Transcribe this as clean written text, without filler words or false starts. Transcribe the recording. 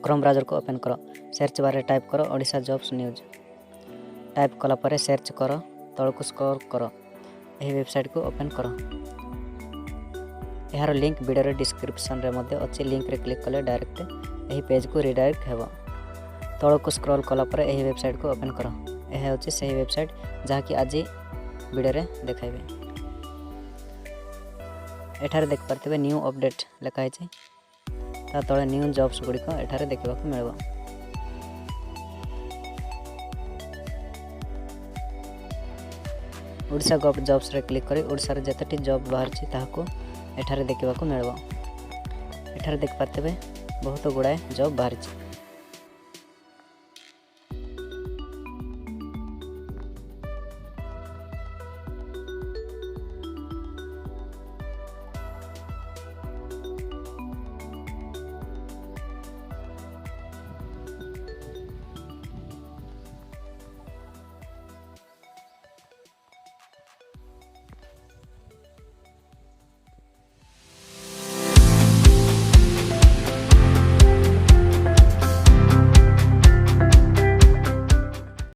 Chrome browser को open करो। Search bar type करो ओडिशा जॉब्स न्यूज। टाइप कला पर सर्च करो तलक स्क्रॉल करो यही वेबसाइट को ओपन करो। यार लिंक वीडियो डिस्क्रिप्शन रे मध्य अच्छी लिंक रे क्लिक कले डायरेक्ट यही पेज को रिडायरेक्ट हेबो। तलक स्क्रॉल कला पर यही वेबसाइट को ओपन करो। यह होची सही वेबसाइट जहाँकि आज वीडियो रे देखाइबे। एठारे देख पारथिबे न्यू अपडेट लिखाई छै ता तळे न्यू जॉब्स गुड़िक एठारे देखा मिलबो। ओडिशा गव जॉब्स रे क्लिक करी ओडिशा रे जतटी जॉब बाहर छी ताहाको एठारे देखा मिलबो। एठारे देख पारथिबे बहुत गुड़ाए जॉब बाहर छी।